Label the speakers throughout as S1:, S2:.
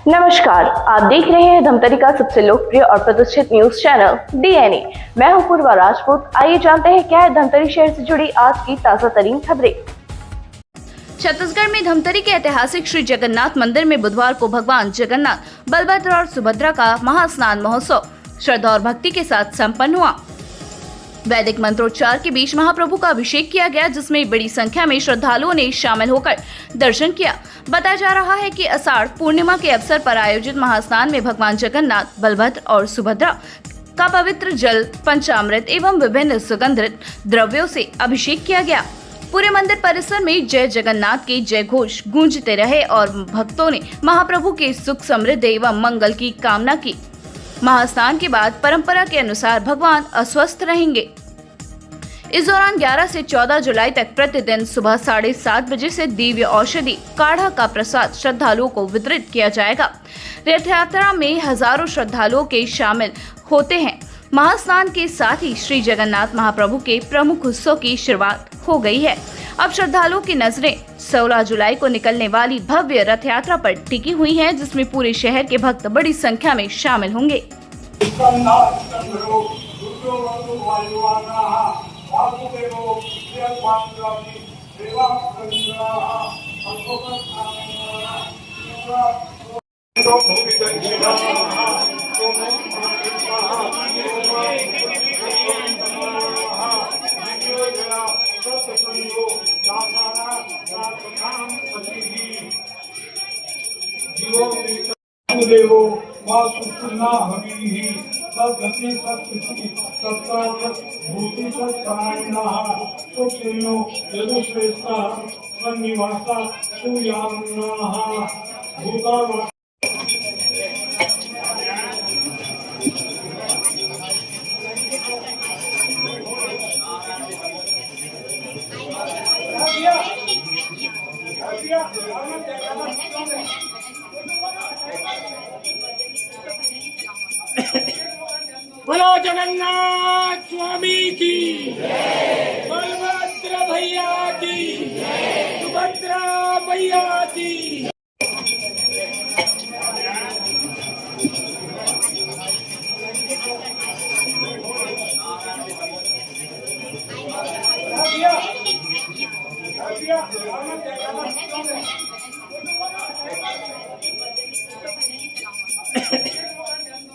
S1: नमस्कार, आप देख रहे हैं धमतरी का सबसे लोकप्रिय और प्रतिष्ठित न्यूज चैनल डीएनए। मैं हूं पूर्वा राजपूत। आइए जानते हैं क्या है धमतरी शहर से जुड़ी आज की ताजा तरीन खबरें। छत्तीसगढ़ में धमतरी के ऐतिहासिक श्री जगन्नाथ मंदिर में बुधवार को भगवान जगन्नाथ, बलभद्र और सुभद्रा का महास्नान महोत्सव श्रद्धा और भक्ति के साथ संपन्न हुआ। वैदिक मंत्रोच्चार के बीच महाप्रभु का अभिषेक किया गया, जिसमें बड़ी संख्या में श्रद्धालुओं ने शामिल होकर दर्शन किया। बताया जा रहा है कि आषाढ़ पूर्णिमा के अवसर पर आयोजित महास्नान में भगवान जगन्नाथ, बलभद्र और सुभद्रा का पवित्र जल, पंचामृत एवं विभिन्न सुगंधित द्रव्यों से अभिषेक किया गया। पूरे मंदिर परिसर में जय जगन्नाथ के जय घोष गूंजते रहे और भक्तों ने महाप्रभु के सुख, समृद्धि एवं मंगल की कामना की। महास्नान के बाद परंपरा के अनुसार भगवान अस्वस्थ रहेंगे। इस दौरान 11 से 14 जुलाई तक प्रतिदिन सुबह 7:30 बजे से दिव्य औषधि काढ़ा का प्रसाद श्रद्धालुओं को वितरित किया जाएगा। रथ यात्रा में हजारों श्रद्धालुओं के शामिल होते हैं। महास्नान के साथ ही श्री जगन्नाथ महाप्रभु के प्रमुख उत्सव की शुरुआत हो गई है। अब श्रद्धालुओं की नजरें 16 जुलाई को निकलने वाली भव्य रथ यात्रा पर टिकी हुई हैं, जिसमें पूरे शहर के भक्त बड़ी संख्या में शामिल होंगे।
S2: देवो मां सुखना हमीहि सद्गति सत्कृति सत्कार्य भूति सत्कारिणः सुखिनो यदुश्रेष्ठा सन्निवासा सुयामनाः भूता बोलो जगन्नाथ स्वामी की, बलभद्र भैया की, सुभद्रा भैया की।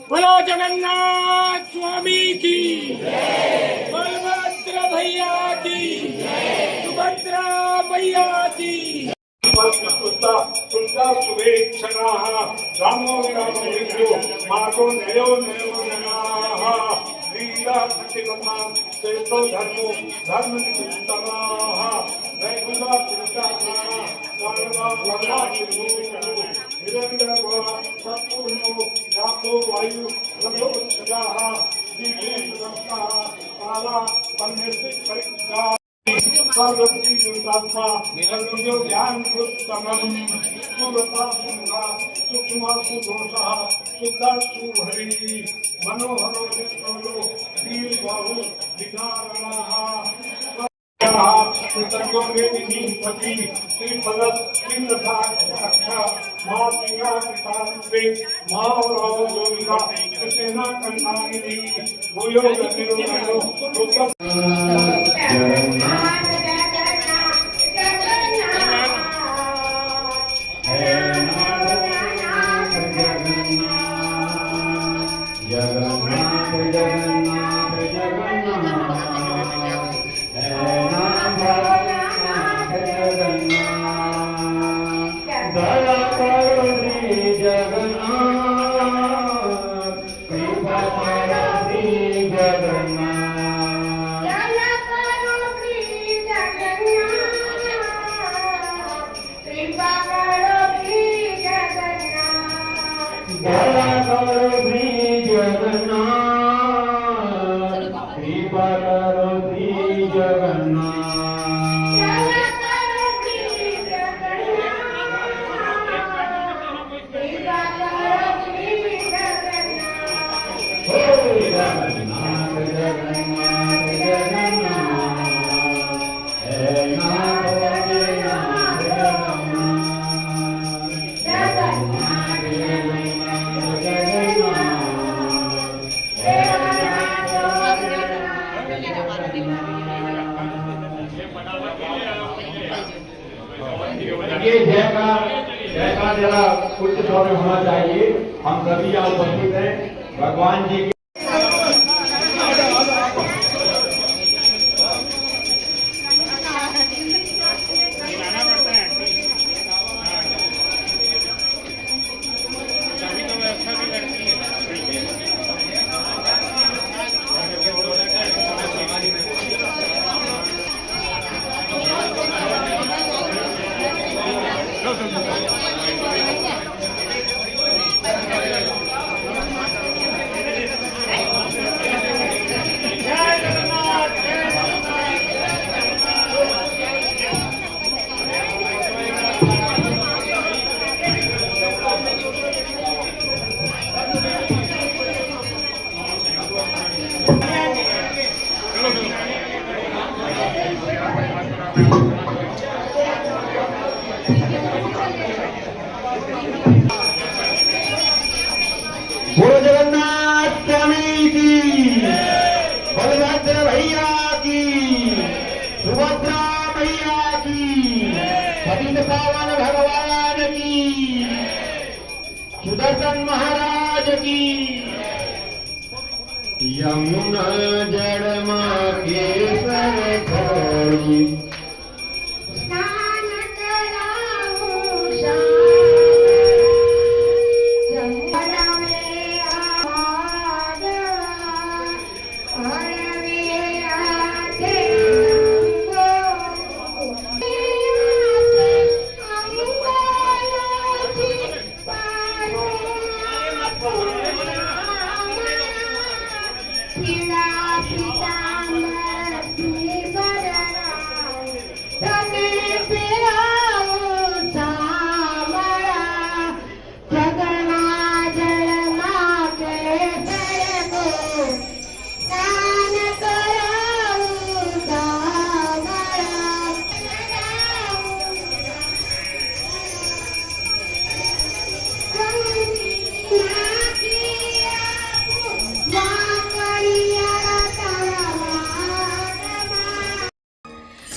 S2: बोलो जगन्नाथ स्वामी की, बलभद्र भैया की, सुभद्रा भैया की। रामो रामो मार्गो नयो नयो नयाः लीला सत्यमतां श्रेष्ठो धर्मो धर्मनिष्ठमाः वैकुंठा पुरुषात्मा सर्वदा भगवान् निरंतर सत्पूर्णो रामो वायु रथो सदाः दीर्घ काला परमेश्वर परित्रा सर्वति दुर्गात्मा निरंजो ज्ञान उत्तमं सुरता सुधा सूक्ष्म सुदोषः शुद्धा सुहरि मनोहरो निष्कलो दीर्घो विकारणः कृतज्ञो देवी श्री फलत इंद्रथा अच्छा मां सिंहा कृतांते मां राव जोनिका कृष्णा कंठानिधि भूयो गतिरो उत्तम
S3: जरा उच्च स्वर में होना चाहिए। हम सभी यहाँ उपस्थित हैं भगवान जी के बोलो जगन्नाथ स्वामी की, बलभद्र भैया की, सुभद्रा भैया की, पतित पावन भगवान की, सुदर्शन महाराज की। यमुना जड़मा केसर खोड़ी
S4: स्नान कराऊं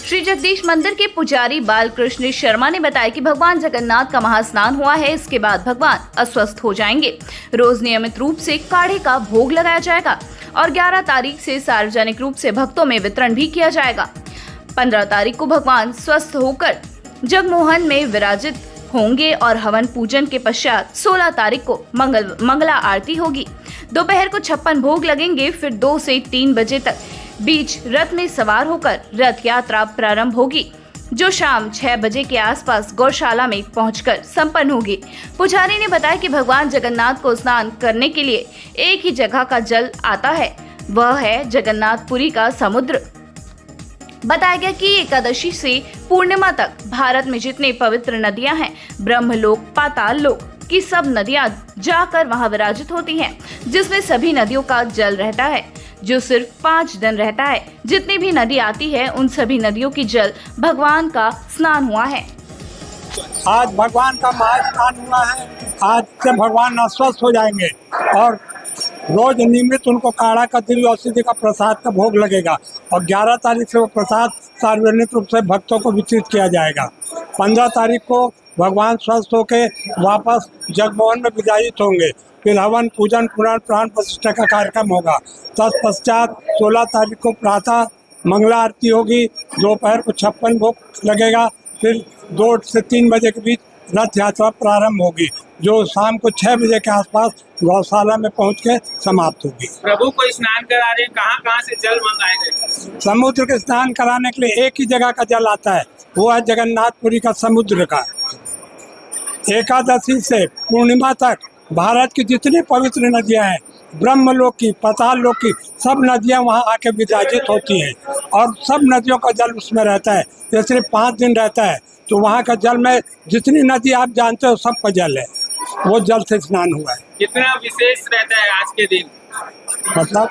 S1: श्री जगदीश मंदिर के पुजारी बालकृष्ण शर्मा ने बताया कि भगवान जगन्नाथ का महास्नान हुआ है। इसके बाद भगवान अस्वस्थ हो जाएंगे। रोज नियमित रूप से काढ़े का भोग लगाया जाएगा और 11 तारीख से सार्वजनिक रूप से भक्तों में वितरण भी किया जाएगा। 15 तारीख को भगवान स्वस्थ होकर जगमोहन में विराजित होंगे और हवन पूजन के पश्चात 16 तारीख को मंगला आरती होगी। दोपहर को 56 भोग लगेंगे। फिर 2 से 3 बजे तक बीच रथ में सवार होकर रथ यात्रा प्रारंभ होगी, जो शाम 6 बजे के आसपास गौशाला में पहुंचकर संपन्न होगी। पुजारी ने बताया कि भगवान जगन्नाथ को स्नान करने के लिए एक ही जगह का जल आता है, वह है जगन्नाथपुरी का समुद्र। बताया गया कि एकादशी से पूर्णिमा तक भारत में जितने पवित्र नदियां हैं, ब्रह्मलोक, पाताल लोक की सब नदियां जाकर वहां विराजित होती हैं, जिसमें सभी नदियों का जल रहता है, जो सिर्फ 5 दिन रहता है। जितनी भी नदी आती है, उन सभी नदियों की जल भगवान का स्नान हुआ है।
S5: आज भगवान का महास्नान हुआ है। आज से भगवान अस्वस्थ हो जाएंगे और रोज नियमित उनको काढ़ा का दिव्य औषधि का प्रसाद का भोग लगेगा और 11 तारीख से वो प्रसाद सार्वजनिक रूप से भक्तों को वितरित किया जाएगा। 15 तारीख को भगवान स्वस्थ होकर वापस जगमोहन में विराजित होंगे। फिर हवन पूजन पुराण प्राण प्रतिष्ठा का कार्यक्रम होगा। तत्पश्चात 16 तारीख को प्रातः मंगला आरती होगी। दोपहर को 56 भोग लगेगा। फिर 2 से 3 बजे के बीच रथ यात्रा प्रारंभ होगी, जो शाम को 6 बजे के आसपास गौशाला में पहुंच के समाप्त होगी।
S6: प्रभु को स्नान करा रहे, कहाँ से जल मंगाए गए?
S5: समुद्र के स्नान कराने के लिए एक ही जगह का जल आता है, वो है जगन्नाथपुरी का समुद्र का। एकादशी से पूर्णिमा तक भारत की जितनी पवित्र नदियां हैं, ब्रह्मलोक की, पाताल लोक की, सब नदियां वहां आके विराजित होती हैं और सब नदियों का जल उसमें रहता है। ये सिर्फ 5 दिन रहता है, तो वहाँ का जल में जितनी नदी आप जानते हो सब का जल है, वो जल से स्नान हुआ है।
S6: कितना विशेष रहता है आज के दिन?
S5: मतलब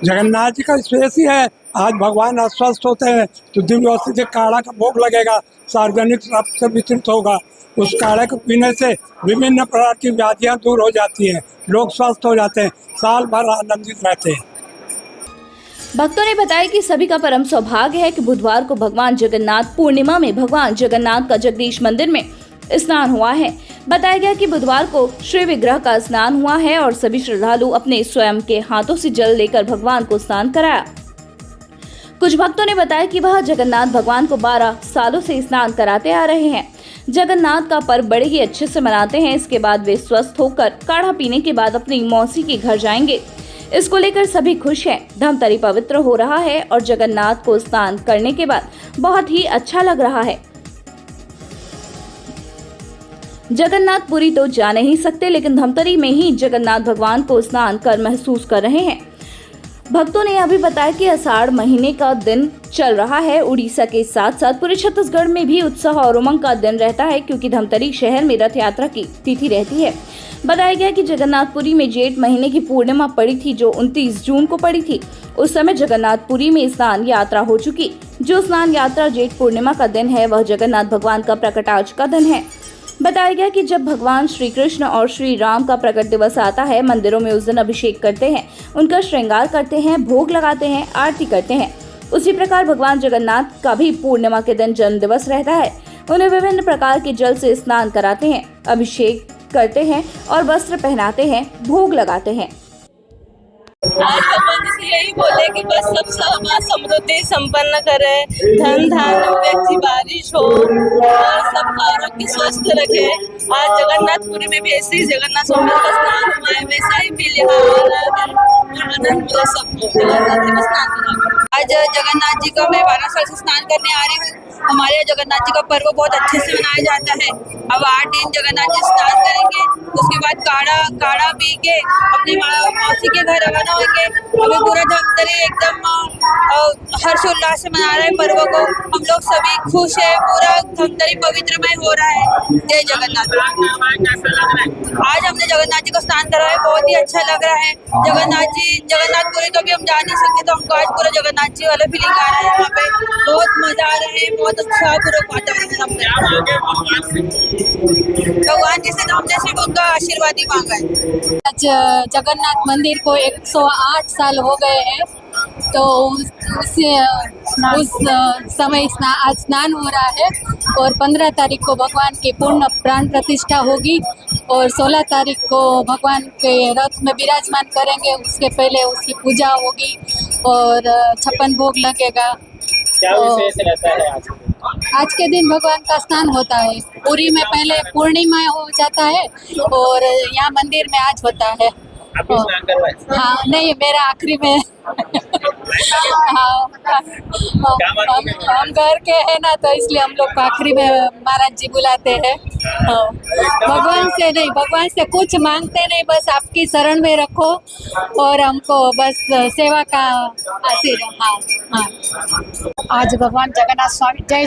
S5: जगन्नाथ जी का विशेष ही है। आज भगवान अस्वस्थ होते हैं तो दिव्य औषधि काढ़ा का भोग लगेगा, सार्वजनिक रूप से वितरित होगा। उस काढ़े को पीने से विभिन्न प्रकार की व्याधियां दूर हो जाती हैं, लोग स्वस्थ हो जाते हैं, साल भर आनंदित रहते हैं।
S1: भक्तों ने बताया कि सभी का परम सौभाग्य है कि बुधवार को भगवान जगन्नाथ पूर्णिमा में भगवान जगन्नाथ का जगदीश मंदिर में
S7: स्नान हुआ है। बताया गया कि बुधवार को श्री विग्रह का स्नान हुआ है और सभी श्रद्धालु अपने स्वयं के हाथों से जल लेकर भगवान को स्नान कराया। कुछ भक्तों ने बताया कि वह जगन्नाथ भगवान को 12 सालों से स्नान कराते आ रहे हैं। जगन्नाथ का पर्व बड़े ही अच्छे से मनाते हैं। इसके बाद वे स्वस्थ होकर काढ़ा पीने के बाद अपनी मौसी के घर जाएंगे। इसको लेकर सभी खुश हैं। धमतरी पवित्र हो रहा है और जगन्नाथ को स्नान करने के बाद बहुत ही अच्छा लग रहा है। जगन्नाथपुरी तो जा नहीं सकते, लेकिन धमतरी में ही जगन्नाथ भगवान को स्नान कर महसूस कर रहे हैं। भक्तों ने अभी बताया कि आषाढ़ महीने का दिन चल रहा है। उड़ीसा के साथ साथ पूरे छत्तीसगढ़ में भी उत्साह और उमंग का दिन रहता है, क्योंकि धमतरी शहर में रथ यात्रा की तिथि रहती है। बताया गया कि जगन्नाथपुरी में जेठ महीने की पूर्णिमा पड़ी थी, जो 29 जून को पड़ी थी। उस समय जगन्नाथपुरी में स्नान यात्रा हो चुकी। जो स्नान यात्रा जेठ पूर्णिमा का दिन है, वह जगन्नाथ भगवान का प्रकटाज का दिन है। बताया गया कि जब भगवान श्री कृष्ण और श्री राम का प्रकट दिवस आता है, मंदिरों में उस दिन अभिषेक करते हैं, उनका श्रृंगार करते हैं, भोग लगाते हैं, आरती करते हैं। उसी प्रकार भगवान जगन्नाथ का भी पूर्णिमा के दिन जन्म दिवस रहता है। उन्हें विभिन्न प्रकार के जल से स्नान कराते हैं, अभिषेक करते हैं और वस्त्र पहनाते हैं, भोग लगाते हैं।
S8: आज भगवान से यही बोले कि बस सब समृद्धि संपन्न करे, धन धान्य व्यक्ति बारिश हो और सबका आरोग्य स्वस्थ रखे। आज जगन्नाथपुरी में भी ऐसे ही जगन्नाथ स्वामी का स्नान हुआ है, वैसा ही भी आनंद मिला सबको जगन्नाथ जी का स्नान करा। आज जगन्नाथ जी का मैं 12 साल से स्नान करने आ रही हूँ। हमारे यहाँ जगन्नाथ जी का पर्व बहुत अच्छे से मनाया जाता है। अब 8 दिन जगन्नाथ जी स्नान करेंगे, उसके बाद काढ़ा पी के अपनी मौसी के घर रवाना होंगे। अभी पूरा धमतरी एकदम हर्षोल्लास से मना रहा है पर्व को। हम लोग सभी खुश है, पूरा धमतरी पवित्रमय हो रहा है। जय जगन्नाथ। आज हमने जगन्नाथ जी को स्नान करा है, बहुत ही अच्छा लग रहा है। जगन्नाथपुरी तो भी हम जा नहीं सकते, तो हमको आज पूरा जगन्नाथ जी वाला फीलिंग आ रहा है। यहाँ पे बहुत मजा आ रहा है, बहुत उत्साहपूर्वक वातावरण है। भगवान जी से हमने सिर्फ उनका आशीर्वाद ही मांगा है।
S9: आज जगन्नाथ मंदिर को 108 साल हो गए हैं, तो उस समय आज स्नान हो रहा है और 15 तारीख को भगवान की पूर्ण प्राण प्रतिष्ठा होगी और 16 तारीख को भगवान के रथ में विराजमान करेंगे। उसके पहले उसकी पूजा होगी और 56 भोग लगेगा।
S6: क्या विशेष रहता है
S9: आज के दिन भगवान का स्नान होता है। पुरी में पहले पूर्णिमा हो जाता है और यहाँ मंदिर में आज होता है।
S6: आपको स्नान करवाए?
S9: हाँ, नहीं, मेरा आखिरी में हम घर के हैं ना, तो इसलिए हम लोग को आखिरी में महाराज जी बुलाते हैं। भगवान से कुछ मांगते नहीं, बस आपकी शरण में रखो और हमको बस सेवा का आशीर्वाद। हाँ। आज भगवान जगन्नाथ स्वामी, जय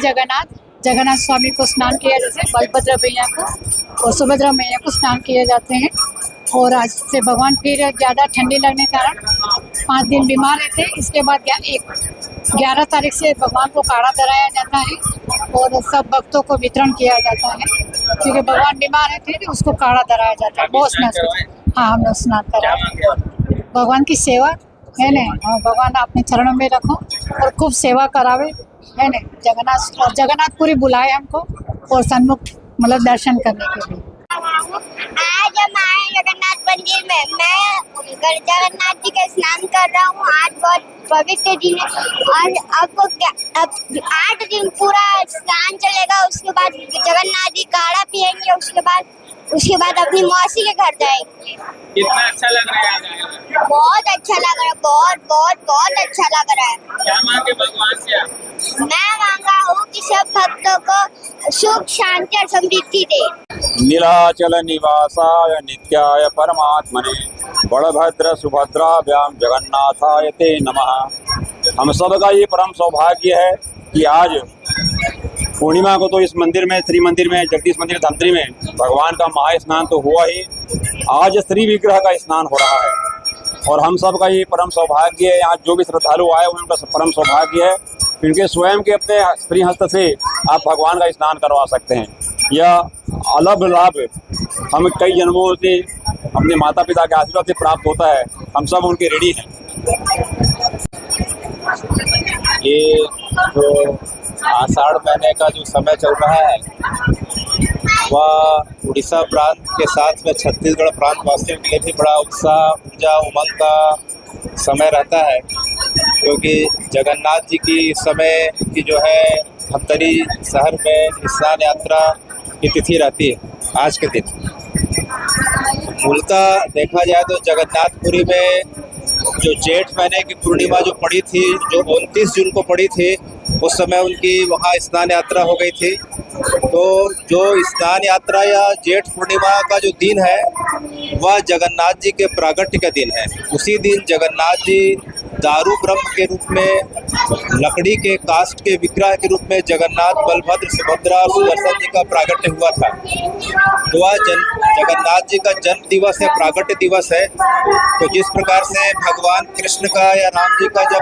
S9: जगन्नाथ स्वामी को स्नान किया, जैसे बलभद्र भैया को और सुभद्रा मैया को स्नान किए जाते हैं। और आज से भगवान फिर ज़्यादा ठंडी लगने के कारण 5 दिन बीमार रहते हैं। इसके बाद 11 तारीख से भगवान को काढ़ा कराया जाता है और सब भक्तों को वितरण किया जाता है, क्योंकि भगवान बीमार रहते हैं, उसको काढ़ा कराया जाता है। बहुत स्नान। हाँ, हम लोग स्नान कराए। भगवान की सेवा है ना, और भगवान अपने चरणों में रखो और खूब सेवा करावे है ना। जगन्नाथपुरी बुलाए हमको और सन्मुख मतलब दर्शन करने के लिए।
S4: आज हम आए जगन्नाथ मंदिर में। मैं जगन्नाथ जी का स्नान कर रहा हूँ। आज बहुत पवित्र दिन है और अब 8 दिन पूरा स्नान चलेगा। उसके बाद जगन्नाथ जी काढ़ा पियेंगे, उसके बाद अपनी मौसी के घर जाएंगे।
S6: कितना अच्छा लग रहा है?
S4: बहुत अच्छा लग रहा है, बहुत अच्छा लग रहा है।
S6: क्या मांगे भगवान से आप?
S4: मैं मांगा हूँ कि सब भक्तों को सुख शांति और समृद्धि दे।
S3: नीलाचल निवासाय नित्याय परमात्मने बड़भद्र सुभद्राभ्याम जगन्नाथाय ते नमः। हम सबका ये परम सौभाग्य है कि आज पूर्णिमा को तो इस मंदिर में, श्री मंदिर में, जगदीश मंदिर धमतरी में भगवान का महा स्नान तो हुआ ही, आज श्री विग्रह का स्नान हो रहा है और हम सब का ये परम सौभाग्य है। आज जो भी श्रद्धालु आए हुए उनका परम सौभाग्य है, क्योंकि स्वयं के अपने श्री हस्त से आप भगवान का स्नान करवा सकते हैं। यह अलग लाभ हम कई जन्मों से अपने माता पिता के आशीर्वाद से प्राप्त होता है। हम सब उनके ऋणी हैं। ये जो आषाढ़ महीने का जो समय चल रहा है,
S10: वह उड़ीसा प्रांत के साथ में छत्तीसगढ़ प्रांत वासियों के लिए भी बड़ा उत्साह, ऊर्जा, उमंग का समय रहता है, क्योंकि जगन्नाथ जी की इस समय की जो है धमतरी शहर में स्नान यात्रा की तिथि रहती है आज के दिन। मूलतः देखा जाए तो जगन्नाथपुरी में जो जेठ महीने की पूर्णिमा जो पड़ी थी, जो 29 जून को पड़ी थी, उस समय उनकी वहाँ स्नान यात्रा हो गई थी। तो जो स्नान यात्रा या जेठ पूर्णिमा का जो दिन है वह जगन्नाथ जी के प्रागट्य का दिन है। उसी दिन जगन्नाथ जी दारू ब्रह्म के रूप में, लकड़ी के काष्ठ के विग्रह के रूप में जगन्नाथ, बलभद्र, सुभद्रा और सुदर्शन जी का प्रागट्य हुआ था। तो वह जगन्नाथ जी का जन्म दिवस है, प्रागट्य दिवस है। तो जिस प्रकार से भगवान कृष्ण का या राम जी का जब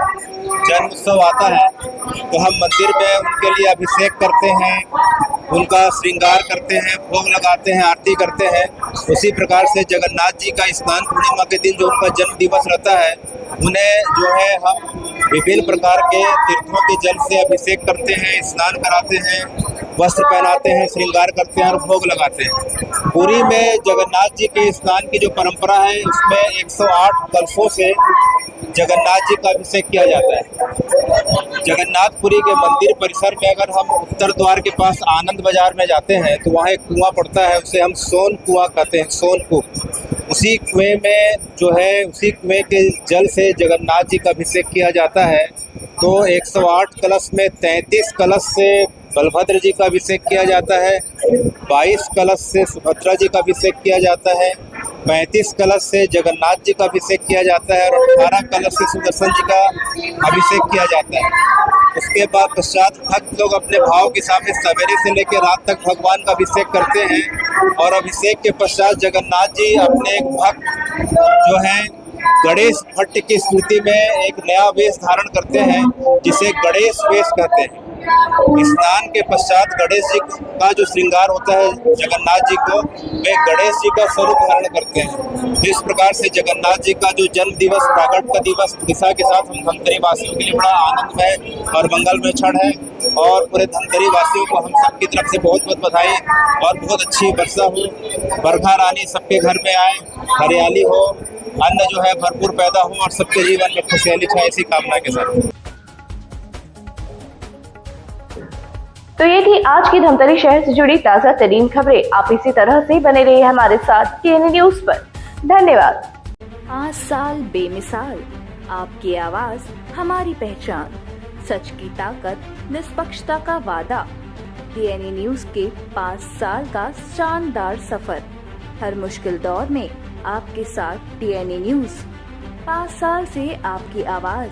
S10: जन्म उत्सव आता है तो हम मंदिर में उनके लिए अभिषेक करते हैं, उनका श्रृंगार करते हैं, भोग लगाते हैं, आरती करते हैं। उसी प्रकार से जगन्नाथ जी का स्नान पूर्णिमा के दिन जो उनका जन्म दिवस रहता है, उन्हें जो है हम विभिन्न प्रकार के तीर्थों के जल से अभिषेक करते हैं, स्नान कराते हैं, वस्त्र पहनाते हैं, श्रृंगार करते हैं और भोग लगाते हैं। पुरी में जगन्नाथ जी के स्नान की जो परंपरा है उसमें 108 कलशों से जगन्नाथ जी का अभिषेक किया जाता है। जगन्नाथपुरी के मंदिर परिसर में अगर हम उत्तर द्वार के पास आनंद बाजार में जाते हैं तो वहाँ एक कुआं पड़ता है, उसे हम सोन कुआं कहते हैं, सोन कुआं। उसी कुएं में जो है, उसी कुएं के जल से जगन्नाथ जी का अभिषेक किया जाता है। तो 108 कलश में 33 कलश से बलभद्र जी का अभिषेक किया जाता है, 22 कलश से सुभद्रा जी का अभिषेक किया जाता है, 35 कलश से जगन्नाथ जी का अभिषेक किया जाता है और 18 कलश से सुदर्शन जी का अभिषेक किया जाता है। उसके बाद पश्चात भक्त लोग अपने भाव के सामने सवेरे से लेकर रात तक भगवान का अभिषेक करते हैं और अभिषेक के पश्चात जगन्नाथ जी अपने एक भक्त जो है गणेश भट्ट की स्मृति में एक नया वेश धारण करते हैं, जिसे गणेश वेश कहते हैं। स्नान के पश्चात गणेश जी का जो श्रृंगार होता है जगन्नाथ जी को, वे गणेश जी का स्वरूप धारण करते हैं। इस प्रकार से जगन्नाथ जी का जो जन्म दिवस, प्रागट्य का दिवस उड़ीसा के साथ हम धमतरी वासियों के लिए बड़ा आनंदमय और मंगलमय क्षण है। और पूरे धमतरी वासियों को हम सबकी तरफ से बहुत बहुत बधाई और बहुत अच्छी वर्षा हो, बरखा रानी सबके घर में आए, हरियाली हो, अन्न जो है भरपूर पैदा हो और सबके जीवन में खुशहाली छाए, ऐसी कामना के साथ।
S1: तो ये थी आज की धमतरी शहर से जुड़ी ताजा तरीन खबरें। आप इसी तरह से बने रहिए हमारे साथ डीएनए न्यूज पर। धन्यवाद।
S7: 5 साल बेमिसाल, आपकी आवाज हमारी पहचान, सच की ताकत, निष्पक्षता का वादा। डीएनए न्यूज के 5 साल का शानदार सफर, हर मुश्किल दौर में आपके साथ डीएनए न्यूज। 5 साल से आपकी आवाज,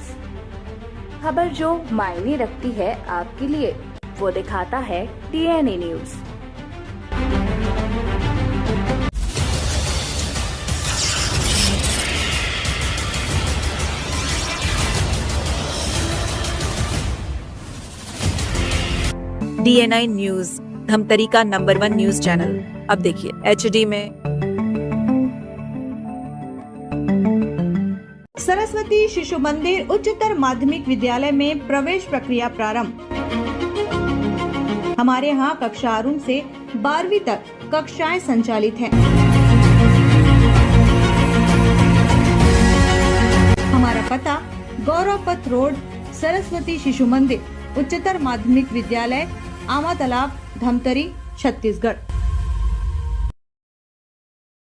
S7: खबर जो मायने रखती है आपके लिए, वो दिखाता है DNA news.
S11: DNI news, Dhamtari का नंबर 1 न्यूज चैनल। अब देखिए HD में।
S12: सरस्वती शिशु मंदिर उच्चतर माध्यमिक विद्यालय में प्रवेश प्रक्रिया प्रारंभ। हमारे यहाँ कक्षा आरंभ से 12वीं तक कक्षाएं संचालित हैं। हमारा पता गौरव पथ रोड, सरस्वती शिशु मंदिर उच्चतर माध्यमिक विद्यालय, आमा तालाब, धमतरी, छत्तीसगढ़।